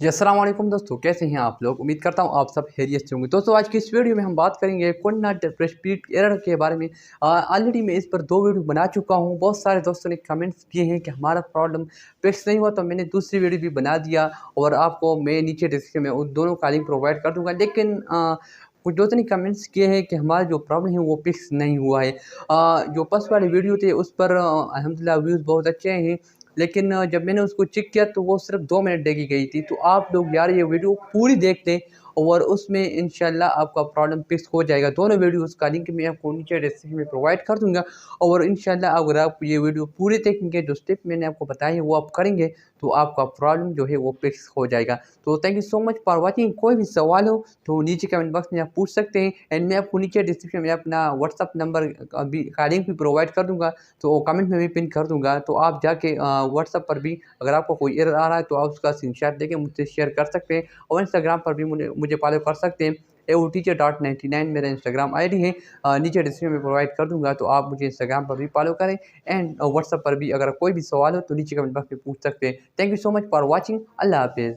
जी अस्सलाम वालेकुम दोस्तों, कैसे हैं आप लोग। उम्मीद करता हूँ आप सब खैरियत से होंगे। दोस्तों आज की इस वीडियो में हम बात करेंगे कोडनाट स्पीड एरर के बारे में। ऑलरेडी मैं इस पर 2 वीडियो बना चुका हूँ। बहुत सारे दोस्तों ने कमेंट्स किए हैं कि हमारा प्रॉब्लम फिक्स नहीं हुआ, तो मैंने दूसरी वीडियो भी बना दिया और आपको मैं नीचे डिस्क्रिप्शन में उन दोनों का लिंक प्रोवाइड कर दूँगा। लेकिन कुछ दोस्तों ने कमेंट्स किए हैं कि हमारा जो प्रॉब्लम है वो फिक्स नहीं हुआ है। जो फर्स्ट वाली वीडियो थी उस पर अल्हम्दुलिल्लाह व्यूज़ बहुत अच्छे हैं। लेकिन जब मैंने उसको चेक किया तो वो सिर्फ़ 2 मिनट देखी गई थी। तो आप लोग यार ये वीडियो पूरी देख लें और उसमें इंशाल्लाह आपका प्रॉब्लम फिक्स हो जाएगा। दोनों वीडियोज़ का लिंक मैं आपको नीचे डिस्क्रिप्शन में प्रोवाइड कर दूँगा और इंशाल्लाह अगर आप ये वीडियो पूरी देखेंगे, जो स्टेप मैंने आपको बताए हैं वो आप करेंगे, तो आपका प्रॉब्लम जो है वो फिक्स हो जाएगा। तो thank you so much for watching. कोई भी सवाल हो तो नीचे कमेंट बॉक्स में आप पूछ सकते हैं एंड मैं आपको नीचे डिस्क्रिप्शन में अपना व्हाट्सएप नंबर का लिंक भी प्रोवाइड कर दूँगा, तो कमेंट में भी पिन कर दूँगा। तो आप जाके व्हाट्सएप पर भी अगर आपको कोई एरर आ रहा है तो आप उसका स्क्रीनशॉट लेके मुझसे शेयर कर सकते हैं और इंस्टाग्राम पर भी मुझे मुझे फॉलो कर सकते हैं। AOTeacher.99 मेरा इंस्टाग्राम आईडी है। नीचे डिस्क्रिप्शन में प्रोवाइड कर दूँगा, तो आप मुझे इंस्टाग्राम पर भी फॉलो करें एंड व्हाट्सएप पर भी अगर कोई भी सवाल हो तो नीचे कमेंट बॉक्स में पूछ सकते हैं। Thank you so much for watching. अल्लाह हाफ़िज़।